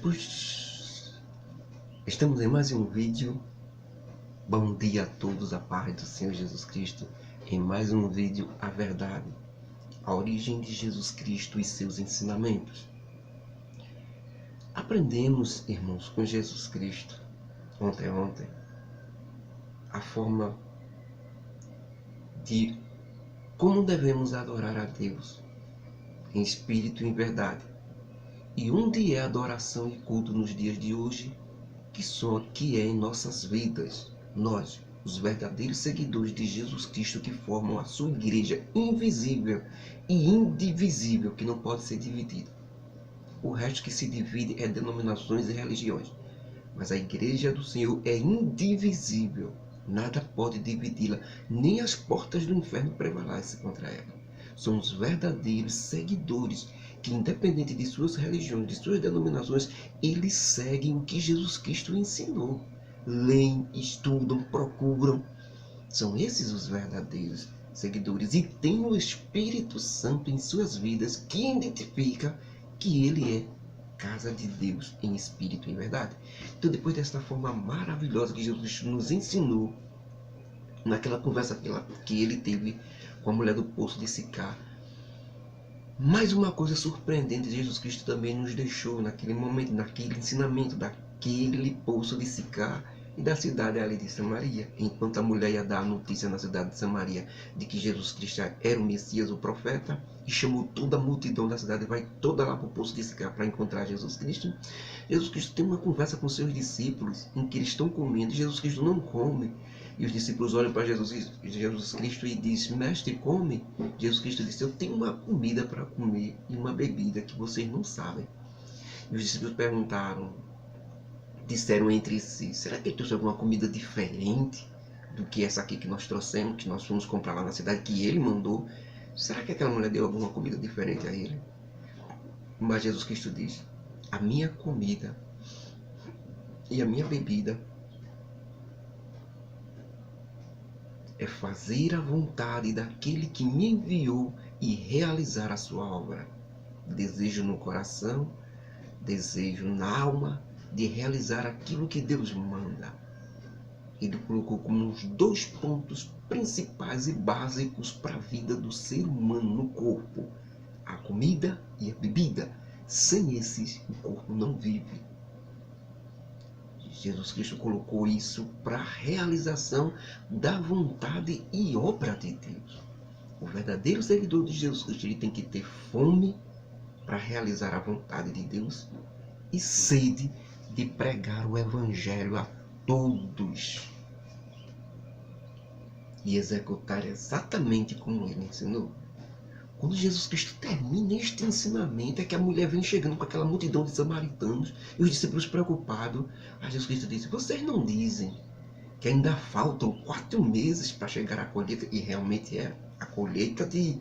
discípulos, estamos em mais um vídeo. Bom dia a todos, a paz do Senhor Jesus Cristo. Em mais um vídeo, a verdade, a origem de Jesus Cristo e seus ensinamentos. Aprendemos, irmãos, com Jesus Cristo, ontem, a forma de como devemos adorar a Deus, em espírito e em verdade. E onde é adoração e culto nos dias de hoje, que é em nossas vidas, nós, os verdadeiros seguidores de Jesus Cristo, que formam a sua igreja invisível e indivisível, que não pode ser dividida. O resto que se divide é denominações e religiões, mas a igreja do Senhor é indivisível, nada pode dividi-la, nem as portas do inferno prevalecem contra ela. São os verdadeiros seguidores que, independente de suas religiões, de suas denominações, eles seguem o que Jesus Cristo ensinou. Leem, estudam, procuram. São esses os verdadeiros seguidores. E tem o Espírito Santo em suas vidas que identifica que ele é casa de Deus em espírito e em verdade. Então, depois dessa forma maravilhosa que Jesus nos ensinou, naquela conversa que ele teve com a mulher do poço de Sicar, mais uma coisa surpreendente Jesus Cristo também nos deixou naquele momento, naquele ensinamento daquele poço de Sicar e da cidade ali de Samaria. Enquanto a mulher ia dar a notícia na cidade de Samaria de que Jesus Cristo era o Messias, o profeta, e chamou toda a multidão da cidade, vai toda lá para o poço de Sicar para encontrar Jesus Cristo. Jesus Cristo tem uma conversa com seus discípulos em que eles estão comendo e Jesus Cristo não come. E os discípulos olham para Jesus Cristo e dizem: mestre, come. Jesus Cristo disse: eu tenho uma comida para comer e uma bebida que vocês não sabem. E os discípulos disseram entre si: será que ele trouxe alguma comida diferente do que essa aqui que nós trouxemos, que nós fomos comprar lá na cidade, que ele mandou? Será que aquela mulher deu alguma comida diferente a ele? Mas Jesus Cristo diz: a minha comida e a minha bebida é fazer a vontade daquele que me enviou e realizar a sua obra. Desejo no coração, desejo na alma de realizar aquilo que Deus manda. Ele colocou como os dois pontos principais e básicos para a vida do ser humano no corpo: a comida e a bebida. Sem esses, o corpo não vive. Jesus Cristo colocou isso para a realização da vontade e obra de Deus. O verdadeiro seguidor de Jesus Cristo, ele tem que ter fome para realizar a vontade de Deus e sede de pregar o Evangelho a todos e executar exatamente como ele ensinou. Quando Jesus Cristo termina este ensinamento, é que a mulher vem chegando com aquela multidão de samaritanos e os discípulos preocupados. A Jesus Cristo disse: vocês não dizem que ainda faltam 4 meses para chegar à colheita? E realmente é a colheita de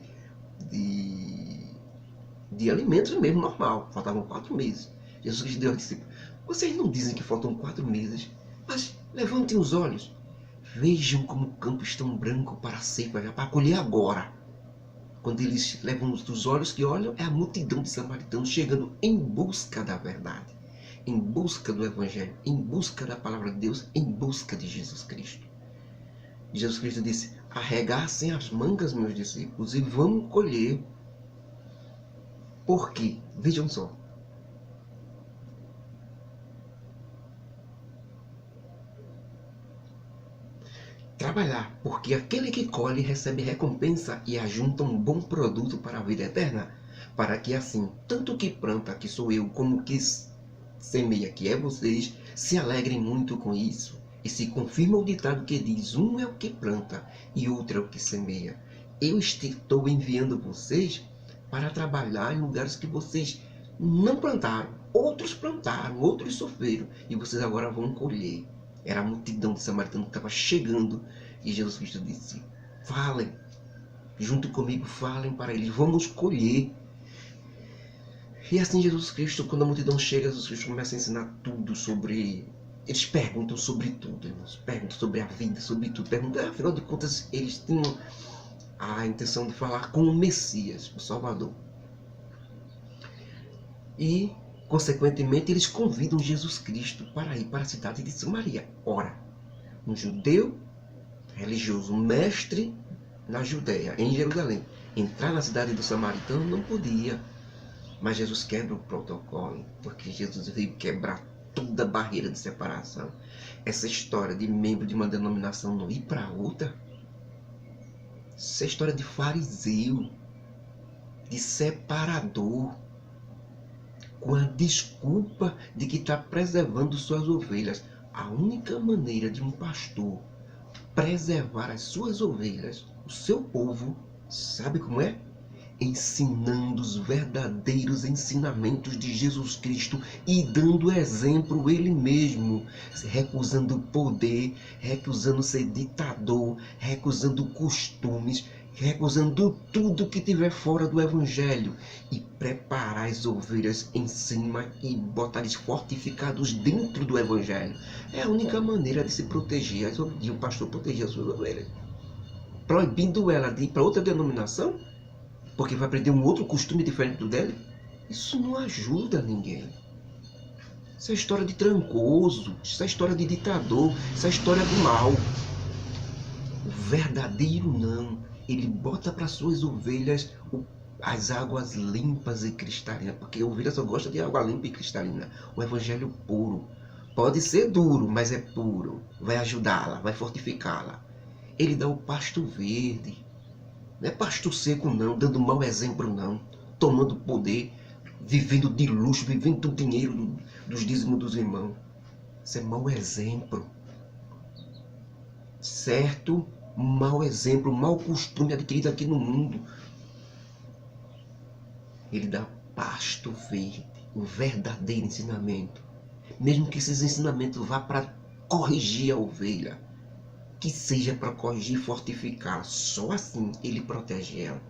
alimentos mesmo, normal. Faltavam 4 meses. Jesus Cristo deu aos discípulos: vocês não dizem que faltam 4 meses? Mas levantem os olhos. Vejam como o campo está branco para a ceifa, já para colher agora. Quando eles levam os olhos que olham, é a multidão de samaritanos chegando em busca da verdade, em busca do Evangelho, em busca da palavra de Deus, em busca de Jesus Cristo. E Jesus Cristo disse: arregassem as mangas, meus discípulos, e vão colher. Por quê? Vejam só. Trabalhar, porque aquele que colhe recebe recompensa e ajunta um bom produto para a vida eterna, para que assim, tanto que planta, que sou eu, como que semeia, que é vocês, se alegrem muito com isso. E se confirma o ditado que diz: um é o que planta e outro é o que semeia. Eu estou enviando vocês para trabalhar em lugares que vocês não plantaram, outros sofreram, e vocês agora vão colher. Era a multidão de samaritanos que estava chegando e Jesus Cristo disse: falem, junto comigo, falem para eles, vamos colher. E assim Jesus Cristo, quando a multidão chega, Jesus Cristo começa a ensinar tudo sobre... Eles perguntam sobre tudo, irmãos. Perguntam sobre a vida, sobre tudo. Perguntam, afinal de contas, eles tinham a intenção de falar com o Messias, o Salvador. E Consequentemente, eles convidam Jesus Cristo para ir para a cidade de Samaria. Ora, um judeu religioso, mestre na Judéia, em Jerusalém, entrar na cidade do samaritano não podia. Mas Jesus quebra o protocolo, porque Jesus veio quebrar toda a barreira de separação. Essa história de membro de uma denominação não ir para outra, essa história de fariseu, de separador, com a desculpa de que está preservando suas ovelhas. A única maneira de um pastor preservar as suas ovelhas, o seu povo, sabe como é? Ensinando os verdadeiros ensinamentos de Jesus Cristo e dando exemplo ele mesmo, recusando o poder, recusando ser ditador, recusando costumes, recusando tudo que tiver fora do Evangelho e preparar as ovelhas em cima e botar eles fortificados dentro do Evangelho. É a única maneira de se proteger, de um pastor proteger as suas ovelhas. Proibindo ela de ir para outra denominação, porque vai aprender um outro costume diferente do dele, isso não ajuda ninguém. Isso é história de trancoso, isso é história de ditador, isso é história do mal. O verdadeiro não, ele bota para suas ovelhas as águas limpas e cristalinas, porque a ovelha só gosta de água limpa e cristalina. O evangelho puro. Pode ser duro, mas é puro. Vai ajudá-la, vai fortificá-la. Ele dá o pasto verde. Não é pasto seco não, dando mau exemplo não, tomando poder, vivendo de luxo, vivendo do dinheiro dos dízimos dos irmãos. Isso é mau exemplo. Certo? Mau exemplo, mau costume adquirido aqui no mundo. Ele dá pasto verde, o verdadeiro ensinamento. Mesmo que esses ensinamentos vá para corrigir a ovelha, que seja para corrigir e fortificar. Só assim ele protege ela.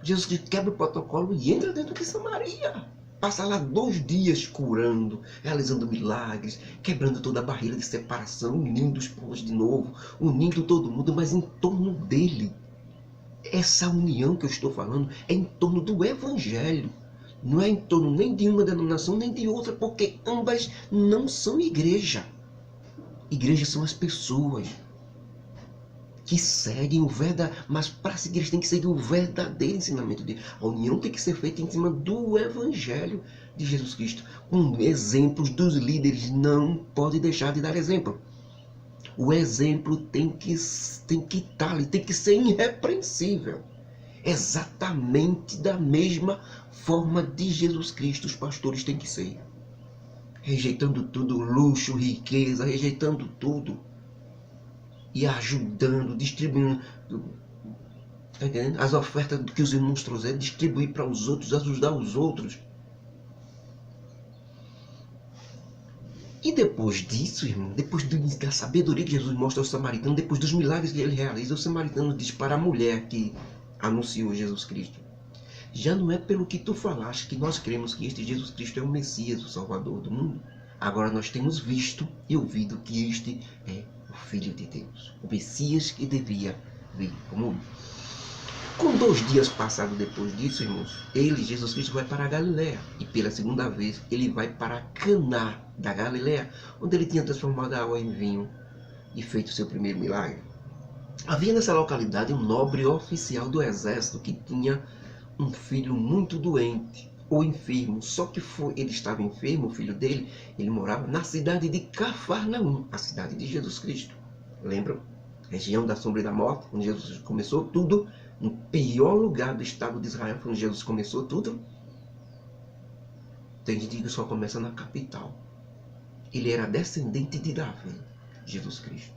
Jesus Cristo quebra o protocolo e entra dentro de Samaria. Passa lá 2 dias curando, realizando milagres, quebrando toda a barreira de separação, unindo os povos de novo, unindo todo mundo, mas em torno dele. Essa união que eu estou falando é em torno do Evangelho. Não é em torno nem de uma denominação nem de outra, porque ambas não são igreja. Igrejas são as pessoas que seguem o verdadeiro, mas para seguir eles têm que seguir o verdadeiro ensinamento de a união tem que ser feita em cima do Evangelho de Jesus Cristo, com exemplos dos líderes. Não pode deixar de dar exemplo. O exemplo tem que estar ali, tem que ser irrepreensível, exatamente da mesma forma de Jesus Cristo. Os pastores têm que ser, rejeitando tudo, luxo, riqueza, rejeitando tudo e ajudando, distribuindo, tá entendendo? As ofertas que os irmãos trouxeram, distribuir para os outros, ajudar os outros. E depois disso, irmão, depois da sabedoria que Jesus mostra ao samaritano, depois dos milagres que ele realiza, o samaritano diz para a mulher que anunciou Jesus Cristo: já não é pelo que tu falaste que nós cremos que este Jesus Cristo é o Messias, o Salvador do mundo. Agora nós temos visto e ouvido que este é o Filho de Deus, o Messias que devia vir ao mundo. Com 2 dias passados depois disso, irmãos, Jesus Cristo, vai para a Galiléia. E pela segunda vez, ele vai para Caná da Galiléia, onde ele tinha transformado a água em vinho e feito seu primeiro milagre. Havia nessa localidade um nobre oficial do exército que tinha um filho muito doente ou enfermo. Só que ele estava enfermo, o filho dele, ele morava na cidade de Cafarnaum, a cidade de Jesus Cristo. Lembram? Região da sombra e da morte, onde Jesus começou tudo. No pior lugar do estado de Israel, onde Jesus começou tudo. Tem gente que só começa na capital. Ele era descendente de Davi, Jesus Cristo.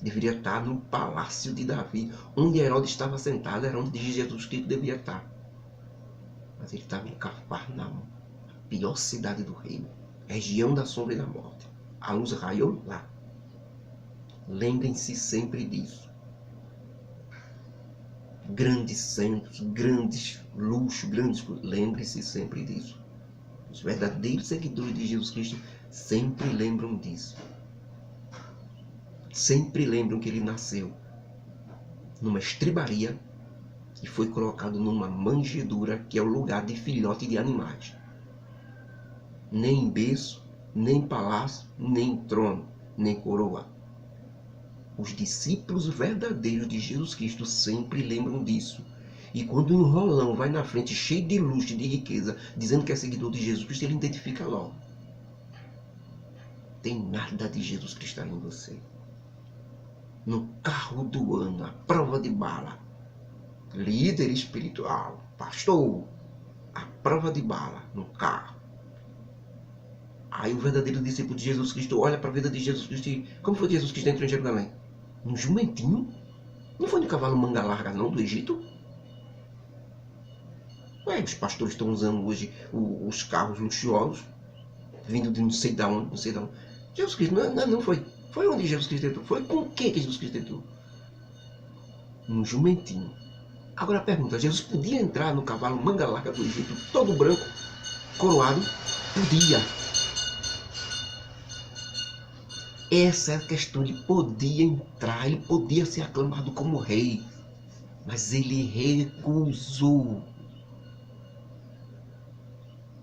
Deveria estar no palácio de Davi, onde Herodes estava sentado, era onde Jesus Cristo devia estar. Mas ele estava em Cafarnaum, a pior cidade do reino, região da sombra e da morte. A luz raiou lá. Lembrem-se sempre disso. Grandes centros, grandes luxos, lembre-se sempre disso. Os verdadeiros seguidores de Jesus Cristo sempre lembram disso. Sempre lembram que ele nasceu numa estribaria e foi colocado numa manjedoura, que é o lugar de filhote de animais. nem em berço, nem em palácio, nem em trono, nem coroa. Os discípulos verdadeiros de Jesus Cristo sempre lembram disso. E quando o enrolão vai na frente cheio de luxo e de riqueza, dizendo que é seguidor de Jesus Cristo, ele identifica logo. Tem nada de Jesus Cristo ali em você. No carro do ano, a prova de bala. Líder espiritual, pastor, a prova de bala no carro. Aí o verdadeiro discípulo de Jesus Cristo olha para a vida de Jesus Cristo e... Como foi que Jesus Cristo entrou em Jerusalém? Num jumentinho? Não foi no cavalo manga larga não, do Egito? Ué, os pastores estão usando hoje os carros luxuosos, vindo de não sei de onde, não sei de onde. Jesus Cristo não foi. Foi onde Jesus Cristo entrou? Foi com o que Jesus Cristo entrou? Num jumentinho. Agora a pergunta, Jesus podia entrar no cavalo manga larga do Egito, todo branco, coroado? Podia. Essa é a questão, ele podia entrar, ele podia ser aclamado como rei, mas ele recusou.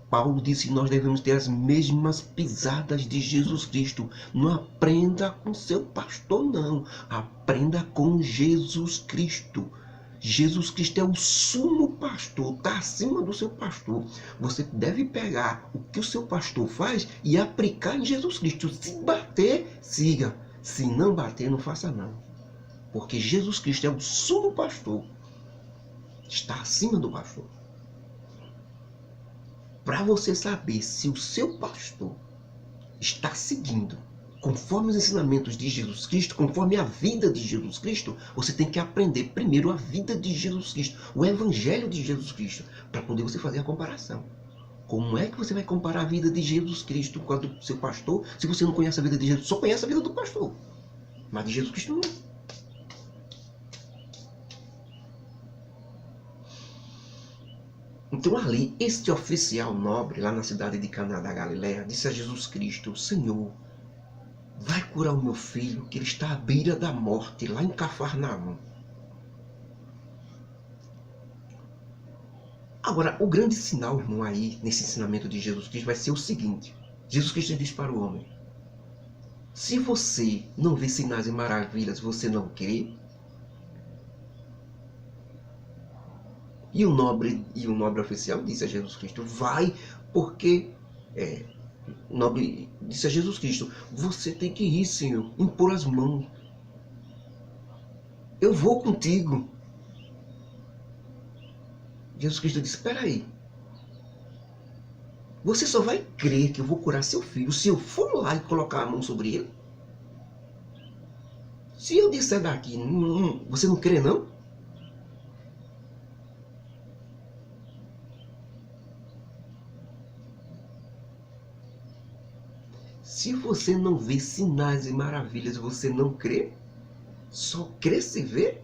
Paulo disse que nós devemos ter as mesmas pisadas de Jesus Cristo. Não aprenda com seu pastor, não. Aprenda com Jesus Cristo. Jesus Cristo é o sumo pastor, está acima do seu pastor. Você deve pegar o que o seu pastor faz e aplicar em Jesus Cristo. Se bater, siga. Se não bater, não faça não. Porque Jesus Cristo é o sumo pastor. Está acima do pastor. Para você saber se o seu pastor está seguindo conforme os ensinamentos de Jesus Cristo, conforme a vida de Jesus Cristo, você tem que aprender primeiro a vida de Jesus Cristo, o evangelho de Jesus Cristo, para poder você fazer a comparação. Como é que você vai comparar a vida de Jesus Cristo com a do seu pastor, se você não conhece a vida de Jesus? Só conhece a vida do pastor, mas de Jesus Cristo não. Então ali, este oficial nobre, lá na cidade de Caná da Galileia, disse a Jesus Cristo: Senhor, vai curar o meu filho, que ele está à beira da morte, lá em Cafarnaum. Agora, o grande sinal, irmão, aí, nesse ensinamento de Jesus Cristo, vai ser o seguinte. Jesus Cristo diz para o homem: se você não vê sinais e maravilhas, você não crê. E o nobre oficial disse a Jesus Cristo: vai, porque... o nobre disse a Jesus Cristo: você tem que ir, Senhor, impor as mãos. Eu vou contigo. Jesus Cristo disse: espera aí. Você só vai crer que eu vou curar seu filho se eu for lá e colocar a mão sobre ele? Se eu disser daqui, você não crê não? Se você não vê sinais e maravilhas, você não crê? Só crê se vê?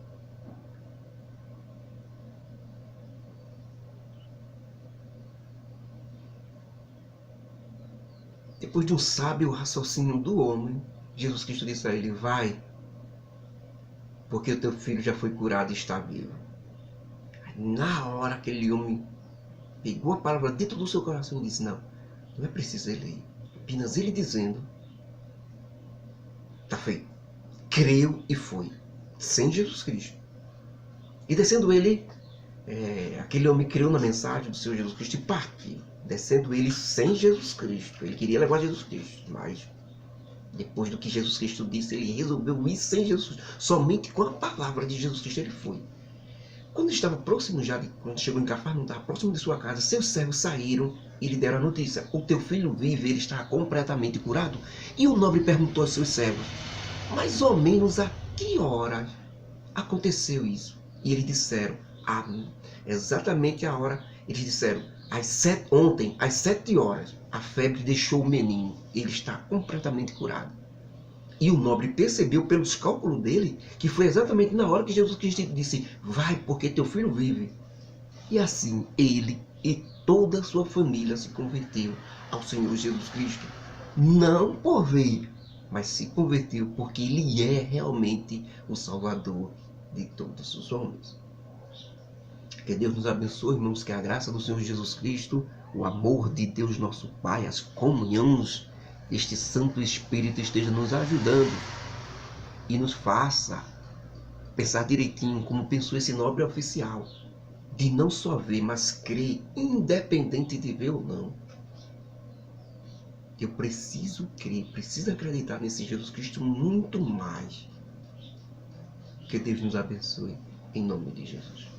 Depois de um sábio raciocínio do homem, Jesus Cristo disse a ele: vai, porque o teu filho já foi curado e está vivo. Na hora aquele homem pegou a palavra dentro do seu coração e disse: não é preciso ele ir. Apenas ele dizendo, está feito. Creu e foi, sem Jesus Cristo. E descendo ele, aquele homem creu na mensagem do Senhor Jesus Cristo e partiu. Descendo ele sem Jesus Cristo. Ele queria levar Jesus Cristo, mas depois do que Jesus Cristo disse, ele resolveu ir sem Jesus. Somente com a palavra de Jesus Cristo ele foi. Quando estava próximo já, quando chegou em Cafarnaum, estava próximo de sua casa, seus servos saíram e lhe deram a notícia: o teu filho vive, ele está completamente curado. E o nobre perguntou aos seus servos: mais ou menos a que hora aconteceu isso? E eles disseram: exatamente a hora. Eles disseram: ontem, às 7 horas, a febre deixou o menino, ele está completamente curado. E o nobre percebeu pelos cálculos dele que foi exatamente na hora que Jesus Cristo disse: vai, porque teu filho vive. E assim ele e toda a sua família se converteu ao Senhor Jesus Cristo. Não por ver, mas se converteu porque ele é realmente o Salvador de todos os homens. Que Deus nos abençoe, irmãos, que a graça do Senhor Jesus Cristo, o amor de Deus nosso Pai, as comunhões deste Santo Espírito esteja nos ajudando e nos faça pensar direitinho como pensou esse nobre oficial, de não só ver, mas crer, independente de ver ou não. Eu preciso crer, preciso acreditar nesse Jesus Cristo muito mais. Que Deus nos abençoe, em nome de Jesus.